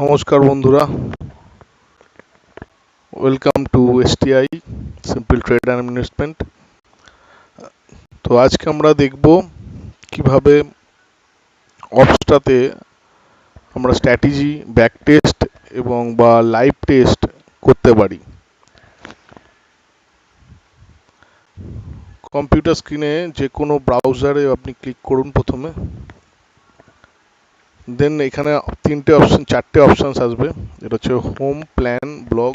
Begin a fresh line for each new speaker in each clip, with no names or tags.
নমস্কার বন্ধুরা, welcome to STI simple trade and investment. তো আজকে আমরা দেখব কিভাবে অপসটাতে আমরা স্ট্র্যাটেজি, ব্যাক টেস্ট এবং বা লাইভ টেস্ট করতে পারি। কম্পিউটার স্ক্রিনে যে কোনো ব্রাউজারে আপনি ক্লিক করুন প্রথমে, দেন এখানে চারটে অপশানস আসবে। এটা হচ্ছে হোম, প্ল্যান, ব্লগ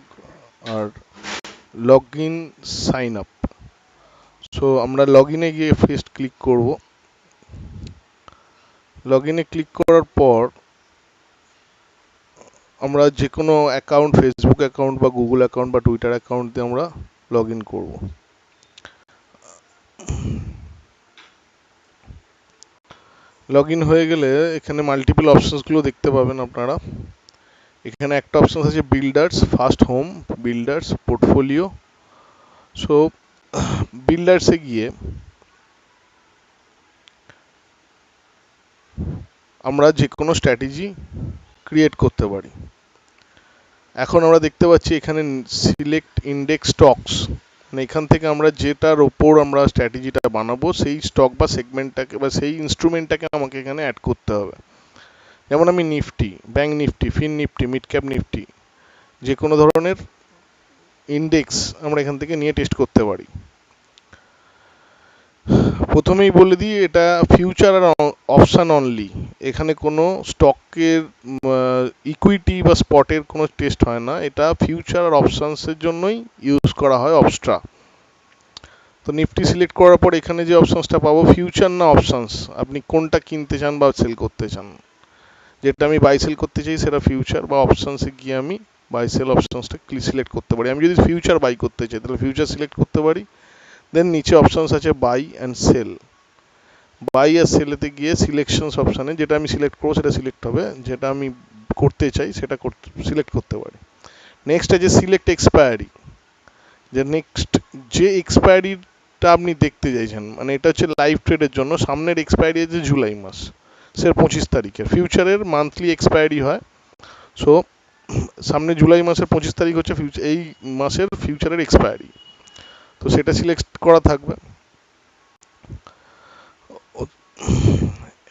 আর log in, sign up. So আমরা লগ ইনে গিয়ে ফার্স্ট ক্লিক করব। লগ ইনে ক্লিক করার পর আমরা যে কোনো অ্যাকাউন্ট, ফেসবুক অ্যাকাউন্ট বা গুগল অ্যাকাউন্ট বা টুইটার অ্যাকাউন্ট দিয়ে আমরা লগ ইন করবো। লগ ইন হয়ে গেলে এখানে মাল্টিপল অপশানসগুলো দেখতে পাবেন আপনারা। এখানে একটা অপশান আছে builders, first home, builders, portfolio. So বিল্ডার্সে গিয়ে আমরা যে কোনো স্ট্র্যাটেজি ক্রিয়েট করতে পারি। এখন আমরা দেখতে পাচ্ছি এখানে সিলেক্ট ইন্ডেক্স স্টকস, মানে এখান থেকে আমরা যেটার ওপর আমরা স্ট্র্যাটেজিটা বানাবো সেই স্টক বা সেগমেন্টটাকে বা সেই ইনস্ট্রুমেন্টটাকে আমাকে এখানে অ্যাড করতে হবে। যেমন আমি নিফটি, ব্যাঙ্ক নিফটি, ফিন নিফটি, মিড ক্যাপ নিফটি, যে কোনো ধরনের ইন্ডেক্স আমরা এখান থেকে নিয়ে টেস্ট করতে পারি। প্রথমেই বলে দিই, এটা ফিউচার আর অপশান অনলি। এখানে কোনো স্টকের ইকুইটি বা স্পটের কোনো টেস্ট হয় না। এটা ফিউচার আর অপশানসের জন্যই ইউজ করা হয় অপসটা। তো নিফটি সিলেক্ট করার পর এখানে যে অপশানসটা পাবো, ফিউচার না অপশানস, আপনি কোনটা কিনতে চান বা সেল করতে চান। যেটা আমি বাই সেল করতে চাই সেটা ফিউচার, বা অপশানসে গিয়ে আমি বাই সেল অপশানসটা সিলেক্ট করতে পারি। আমি যদি ফিউচার বাই করতে চাই তাহলে ফিউচার সিলেক্ট করতে পারি। দেন নিচে অপশানস আছে বাই অ্যান্ড সেল। বাই আর সেলেতে গিয়ে সিলেকশনস অপশানে যেটা আমি সিলেক্ট করবো সেটা সিলেক্ট হবে, যেটা আমি করতে চাই সেটা সিলেক্ট করতে পারি। নেক্সট আছে সিলেক্ট এক্সপায়ারি, যে নেক্সট যে এক্সপায়ারিটা আপনি দেখতে চাইছেন, মানে এটা হচ্ছে লাইভ ট্রেডের জন্য। সামনের এক্সপায়ারি আছে জুলাই মাস, সে 25 তারিখের। ফিউচারের মান্থলি এক্সপায়ারি হয়। সো সামনে জুলাই মাসের 25 তারিখ হচ্ছে এই মাসের ফিউচারের এক্সপায়ারি। তো সেটা সিলেক্ট করা থাকবে।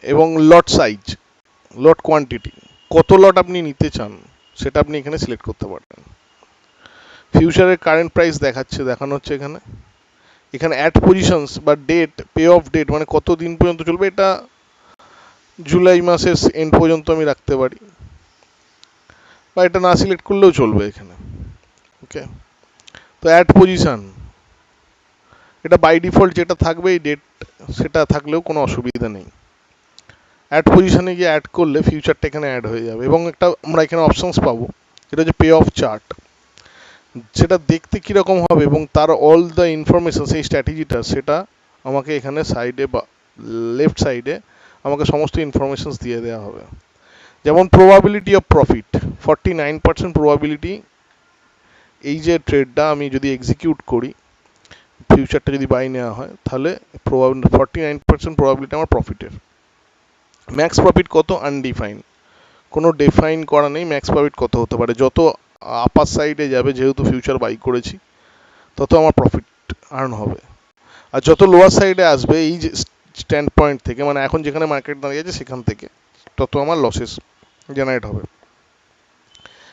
এবং লট সাইজ, লট কোয়ান্টিটি, কত লট আপনি নিতে চান সেটা আপনি এখানে সিলেক্ট করতে পারবেন। ফিউচারের কারেন্ট প্রাইস দেখানো হচ্ছে এখানে। এখানে অ্যাড পজিশনস বা ডেট, পে অফ ডেট, মানে কত দিন পর্যন্ত চলবে, এটা জুলাই মাসের এন্ড পর্যন্ত আমি রাখতে পারি, বা এটা না সিলেক্ট করলেও চলবে এখানে। ওকে, তো অ্যাড পজিশন, এটা বাই ডিফল্ট যেটা থাকবে এই ডেট, সেটা থাকলেও কোনো অসুবিধা নেই। অ্যাড পজিশনে গিয়ে অ্যাড করলে ফিউচারটা এখানে অ্যাড হয়ে যাবে। এবং একটা আমরা এখানে অপশনস পাবো, এটা হচ্ছে পে অফ চার্ট। সেটা দেখতে কীরকম হবে এবং তার অল দ্য ইনফরমেশন, সেই স্ট্র্যাটেজিটা, সেটা আমাকে এখানে সাইডে বা লেফট সাইডে আমাকে সমস্ত ইনফরমেশনস দিয়ে দেওয়া হবে। যেমন প্রবাবিলিটি অফ প্রফিট, 49% প্রবাবিলিটি, এই যে ট্রেডটা আমি যদি এক্সিকিউট করি, ফিউচারটা যদি বাই নেওয়া হয়, তাহলে 49% প্রবাবিলিটি আমার প্রফিটের। ম্যাক্স প্রফিট কত, আনডিফাইন, কোনো ডিফাইন করা নেই ম্যাক্স প্রফিট কত হতে পারে। যত আপার সাইডে যাবে, যেহেতু ফিউচার বাই করেছি, তত আমার প্রফিট আর্ন হবে। আর যত লোয়ার সাইডে আসবে এই যে স্ট্যান্ড পয়েন্ট থেকে, মানে এখন যেখানে মার্কেট দাঁড়িয়ে আছে সেখান থেকে, তত আমার লসেস জেনারেট হবে।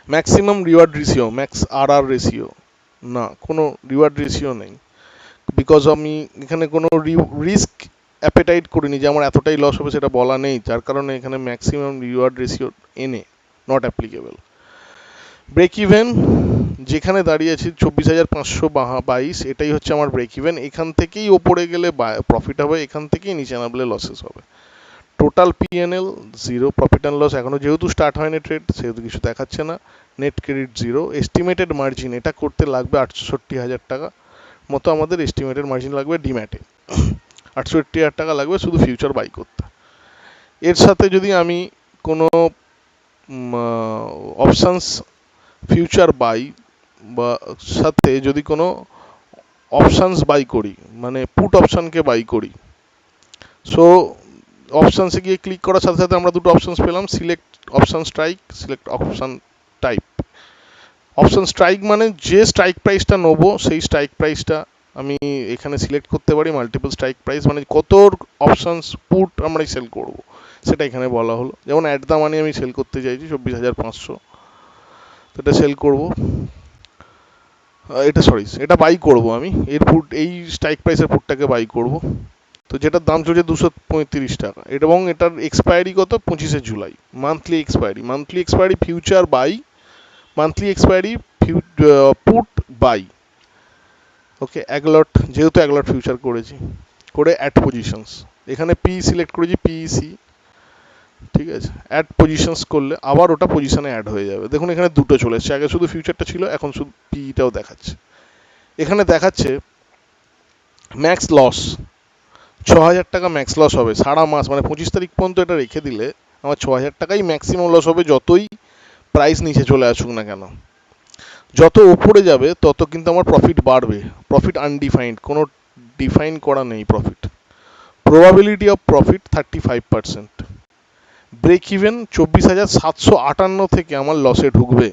ম্যাক্সিমাম রিওয়ার্ড রেশিও, ম্যাক্স আর রেশিও, না, কোনো রিওয়ার্ড রেশিও নেই। বিকজ আমি এখানে কোনো রিস্ক অ্যাপেটাইট করিনি যে আমার এতটাই লস হবে, সেটা বলা নেই, যার কারণে এখানে ম্যাক্সিমাম রিওয়ার্ড রেশিও এনে নট অ্যাপ্লিকেবল। ব্রেক ইভেন, যেখানে দাঁড়িয়েছি 24,522, এটাই হচ্ছে আমার ব্রেক ইভেন। এখান থেকেই ওপরে গেলে প্রফিট হবে, এখান থেকেই নিচে নামলে লসেস হবে। Total PNL zero, profit and loss এখনও যেহেতু স্টার্ট হয়নি ট্রেড, সেহেতু কিছু দেখাচ্ছে না। Net credit zero. Estimated margin, এটা করতে লাগবে 68,000 টাকা মতো আমাদের এস্টিমেটেড মার্জিন লাগবে ডিম্যাটে। 68,000 টাকা লাগবে শুধু ফিউচার বাই করতে। এর সাথে যদি আমি কোনো অপশানস ফিউচার বাই বা সাথে যদি কোনো অপশানস বাই করি, মানে পুট অপশানকে বাই করি, সো অপশানসে গিয়ে ক্লিক করার সাথে সাথে আমরা দুটো অপশানস পেলাম, select option strike, select option type. Option strike মানে যে স্ট্রাইক প্রাইসটা নেবো সেই স্ট্রাইক প্রাইসটা আমি এখানে সিলেক্ট করতে পারি। মাল্টিপল স্ট্রাইক প্রাইস মানে কত অপশানস পুট আমরা সেল করব সেটা এখানে বলা হলো। যেমন অ্যাট দ্য মানি আমি সেল করতে চাইছি 24,500, তো এটা সেল করব। এটা বাই করব আমি, এর পুট এই স্ট্রাইক প্রাইসের পুটটাকে বাই করব। তো যেটার দাম চলছে 235 টাকা, এবং এটার এক্সপায়ারি কত 25শে জুলাই। Monthly expiry future buy, monthly expiry put buy. Okay, এক লট, যেহেতু এক লট ফিউচার করেছি, করে অ্যাড পজিশনস, এখানে পি সিলেক্ট করেছি, পিইসি, ঠিক আছে। অ্যাড পজিশনস করলে আবার ওটা পজিশনে অ্যাড হয়ে যাবে। দেখুন এখানে দুটো চলে এসছে, আগে শুধু ফিউচারটা ছিল, এখন শুধু পিটাও দেখাচ্ছে। এখানে দেখাচ্ছে ম্যাক্স লস 6,000 টাকা ম্যাক্স লস হবে সারা মাস, মানে 25 তারিখ পর্যন্ত এটা রেখে দিলে আমার 6,000 টাকাই ম্যাক্সিমাম লস হবে, যতই প্রাইস নিচে চলে আসুক না কেন। যত উপরে যাবে তত কিন্তু আমার প্রফিট বাড়বে। প্রফিট আনডিফাইন্ড, কোনো ডিফাইন করা নেই profit. Probability of profit 35%। Break even 24,758 থেকে আমার লসে ঢুকবে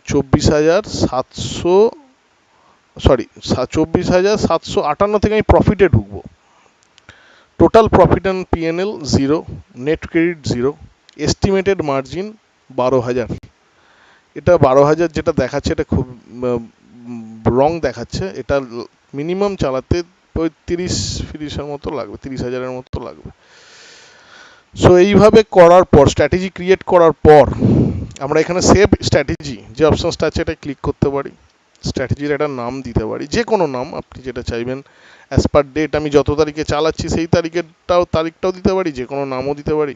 24,758 থেকে আমি প্রফিটে ঢুকবো। Total profit and P&L 0, net credit 0, estimated margin 12,000। এটা 12,000 যেটা দেখাচ্ছে এটা খুব রং দেখাচ্ছে। এটা মিনিমাম চালাতে ওই 30-40-এর মতো লাগবে, 30,000-এর মতো লাগবে। সো এইভাবে করার পর, স্ট্র্যাটেজি ক্রিয়েট করার পর, আমরা এখানে সেভ স্ট্র্যাটেজি যে অপশনসটা আছে এটা ক্লিক করতে পারি। স্ট্র্যাটেজির একটা নাম দিতে পারি, যে কোনো নাম আপনি যেটা চাইবেন। অ্যাজ পার ডেট আমি যত তারিখে চালাচ্ছি সেই তারিখটাও দিতে পারি, যে কোনো নামও দিতে পারি।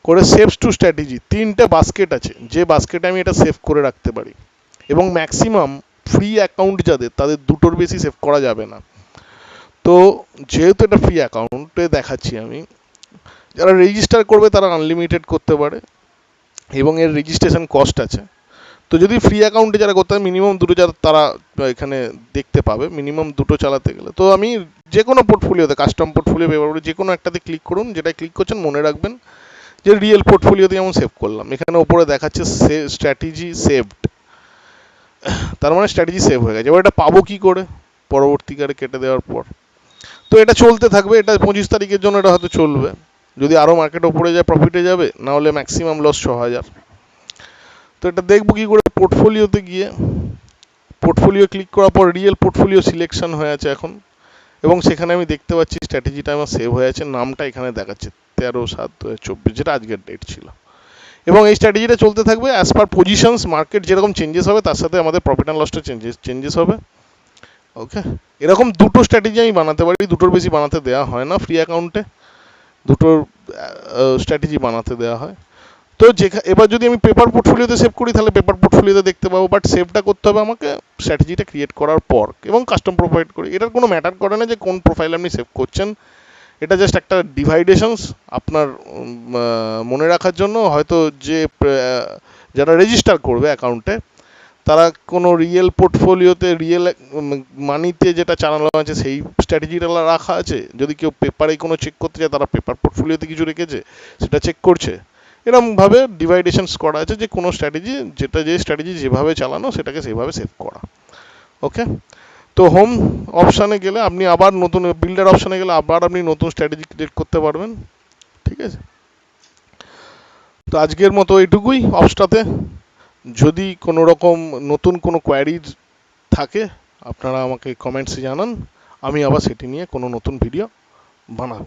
করে সেভস টু স্ট্র্যাটেজি, 3টে বাস্কেট আছে, যে বাস্কেটে আমি এটা সেভ করে রাখতে পারি। এবং ম্যাক্সিমাম ফ্রি অ্যাকাউন্ট যাদের, তাদের দুটোর বেশি সেভ করা যাবে না। তো যেহেতু এটা ফ্রি অ্যাকাউন্টে দেখাচ্ছি আমি, যারা রেজিস্টার করবে তারা আনলিমিটেড করতে পারে, এবং এর রেজিস্ট্রেশন কস্ট আছে। তো যদি ফ্রি অ্যাকাউন্টে যারা করতে হয় মিনিমাম দুটো, যারা তারা এখানে দেখতে পাবে মিনিমাম দুটো চালাতে গেলে। তো আমি যে কোনো পোর্টফোলিওতে, কাস্টম পোর্টফোলিও ব্যবহার করে যে কোনো একটাতে ক্লিক করুন, যেটা ক্লিক করছেন মনে রাখবেন যে রিয়েল পোর্টফোলিওতে যেমন সেভ করলাম। এখানে ওপরে দেখাচ্ছে স্ট্র্যাটেজি সেভড, তার মানে স্ট্র্যাটেজি সেভ হয়ে গেছে। এবার এটা পাবো কি করে পরবর্তীকালে কেটে দেওয়ার পর? তো এটা চলতে থাকবে, এটা 25 তারিখের জন্য এটা হয়তো চলবে। যদি আরও মার্কেট ওপরে যায় প্রফিটে যাবে, না হলে ম্যাক্সিমাম লস 6,000। তো এটা দেখবো কি করে, পোর্টফোলিওতে গিয়ে পোর্টফোলিও ক্লিক করার পর রিয়েল পোর্টফোলিও সিলেকশন হয়ে আছে এখন, এবং সেখানে আমি দেখতে পাচ্ছি স্ট্র্যাটেজিটা আমার সেভ হয়ে আছে, নামটা এখানে দেখাচ্ছে 13/7/2024, যেটা আজকের ডেট ছিল। এবং এই স্ট্র্যাটেজিটা চলতে থাকবে অ্যাজ পার পজিশনস, মার্কেট যেরকম চেঞ্জেস হবে তার সাথে আমাদের প্রফিট অ্যান্ড লসটা চেঞ্জেস হবে। ওকে, এরকম দুটো স্ট্র্যাটেজি আমি বানাতে পারি, দুটোর বেশি বানাতে দেওয়া হয় না ফ্রি অ্যাকাউন্টে, দুটোর স্ট্র্যাটেজি বানাতে দেওয়া হয়। তো এবার যদি আমি পেপার পোর্টফোলিওতে সেভ করি তাহলে পেপার পোর্টফোলিওতে দেখতে পাবো, বাট সেভটা করতে হবে আমাকে স্ট্র্যাটেজিটা ক্রিয়েট করার পর, এবং কাস্টম প্রোভাইড করি। এটার কোনো ম্যাটার করে না যে কোন প্রোফাইল আপনি সেভ করছেন, এটা জাস্ট একটা ডিভাইডেশনস আপনার মনে রাখার জন্য। হয়তো যে যারা রেজিস্টার করবে অ্যাকাউন্টে, তারা কোনো রিয়েল পোর্টফোলিওতে রিয়েল মানিতে যেটা চালানো আছে সেই স্ট্র্যাটেজিটা রাখা আছে। যদি কেউ পেপারে কোনো চেক করতে চায়, তারা পেপার পোর্টফোলিওতে কিছু রেখেছে সেটা চেক করছে। এরকমভাবে ডিভাইডেশনস করা আছে যে কোনো স্ট্র্যাটেজি, যে স্ট্র্যাটেজি যেভাবে চালানো সেটাকে সেভাবে সেভ করা। ওকে, তো হোম অপশানে গেলে আপনি আবার নতুন, বিল্ডার অপশানে গেলে আবার আপনি নতুন স্ট্র্যাটেজি ক্রিয়েট করতে পারবেন। ঠিক আছে, তো আজকের মতো এইটুকুই অপসটাতে। যদি কোনো রকম নতুন কোনো কোয়ারিজ থাকে আপনারা আমাকে কমেন্টসে জানান, আমি আবার সেটি নিয়ে কোনো নতুন ভিডিও বানাবো।